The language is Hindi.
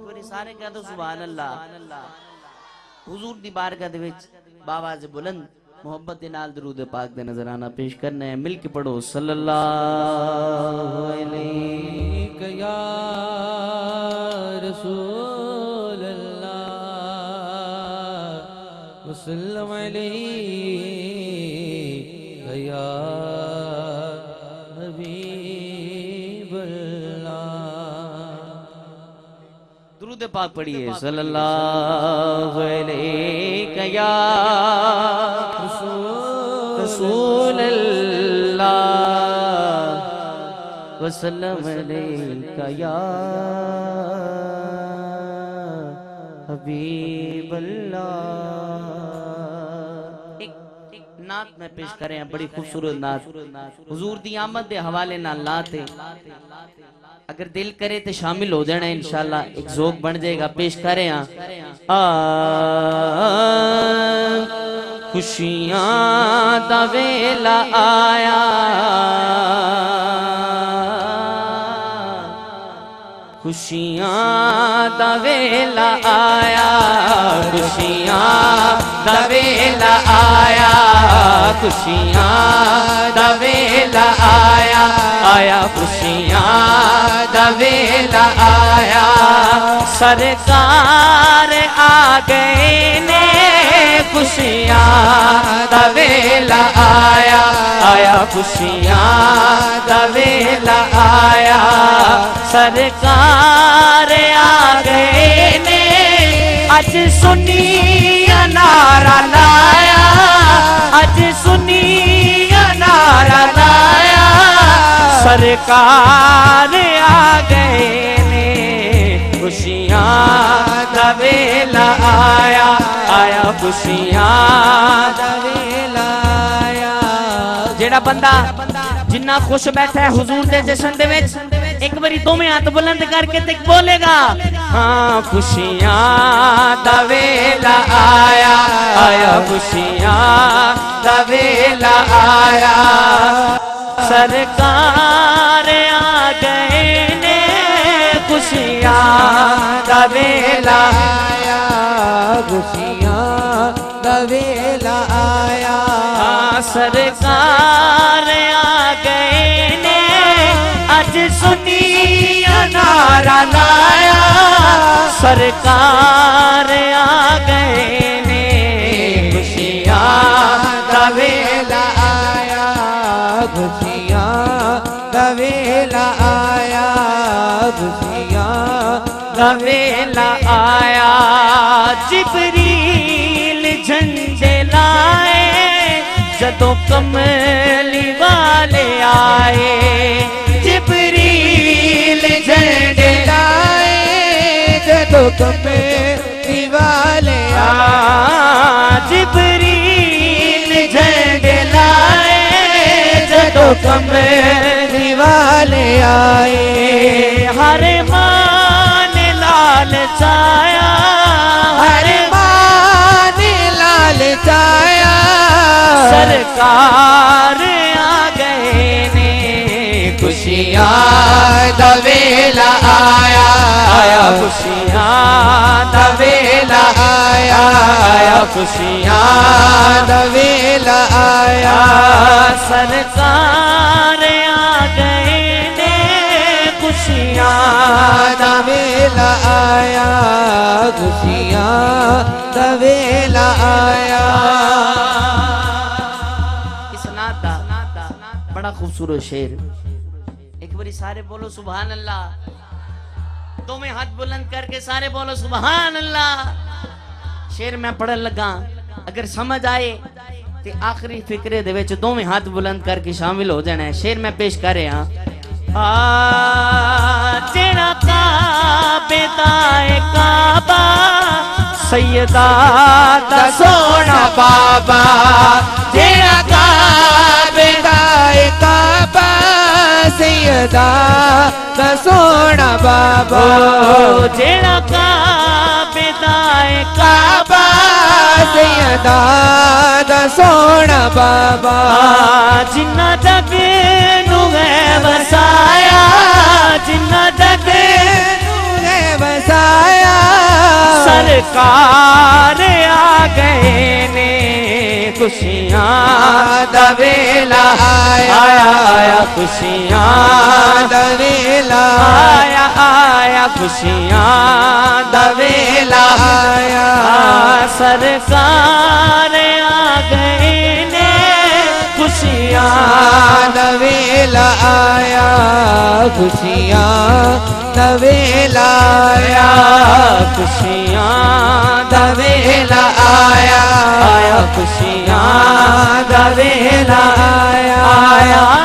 बारी सारे कह दो सुभान अल्लाह। हुजूर दी बारगाह दे विच बावाज़ बुलंद मोहब्बत दे नाल दरूद पाक दे नजराना पेश करना है। मिल के पढ़ो सल्लल्लाहु अलैहि या रसूल अल्लाह वसल्लम अलैहि या हबीब दुरूद पाक पढ़िए सल्लल्लाहु अलैहि या रसूल अल्लाह वसल्लम अलैहि या हबीब अल्लाह। एक नात में पेश करें, बड़ी खूबसूरत नात हुजूर दी आमद दे हवाले नाल नात है। अगर दिल करे तो शामिल हो जाना इंशाल्लाह, एक ज़ोक बन जाएगा। पेश करें खुशियां दा वेला आया, खुशियां दा वेला आया, खुशियां दा वेला आया, खुशियां दा वेला आया, आया खुशियां दा वेला आया। सरकार आ गए ने खुशियां दा वेला आया, आया खुशियां दा वेला आया। सरकार आ गए ने अज सुनी नारा लाया, अज सुनी नारा लाया। सरकार आ गए ने खुशियां दा वेला आया, आया खुशियां दा वेला आया। जेड़ा बंदा जिन्ना खुश बैठा है हुजूर दे जश्न दे विच, एक बारी दोवें हाथ बुलंद करके ते बोलेगा हाँ खुशियां दा वेला आया, आया खुशियां दा वेला आया। सरकार आ गए ने खुशियां दा वेला आया, खुशियां दा वेला आया। सरकार आ गए ने अज सुनी नारा लाया। सरकार आ गए ने खुशियां दा वेला आया, खुशियां दा वेला आया, खुशियां दा वेला आया। जिब्रील झंडे लाए जदों कमली वाले आए, जिब्रील झंडे लाए जदों कमली वाले आए, जिब्रील झंडे लाए जदों कमली वाले आए। हर मान लाल चाया, हर मान लाल चाया। सरकार आ गए ने खुशियां दा वेला आया, आया खुशियां दा वेला आया, आया खुशियां दा वेला आया। सरकार आ गए ने खुशियां दा वेला आया, खुशियां दा वेला आया। बड़ा खूबसूरत शेर, एक बारी सारे बोलो सुभान अल्लाह। दोवें हाथ बुलंद करके सारे बोलो सुभान अल्लाह। शेर मैं पढ़न लगा, अगर समझ आए तो आखिरी फिक्रे दे विच दोवें हाथ बुलंद करके शामिल हो जाना है। शेर मैं पेश कर रहा जेड़ा काबे दा ए काबा, सैयदा दा सोना बाबा। जेड़ा काबे दा ए काबा, सैयदा दा सोना बाबा। जेड़ा काबे दा ए काबा, सैयदा दा सोना बाबा। जिन्ना जग नू है वसाया, जिन्ना जग नू है वसाया। सरकार आ गए ने, खुशियाँ दा वेला आया आया, खुशियाँ दा वेला आया आया, खुशियाँ दा वेला आया। सरकार आ गए ने, खुशियाँ दा वेला आया, खुशियाँ दा वेला आया, खुशियाँ दा वेला आया आया, खुशियाँ दा वेला आया आया।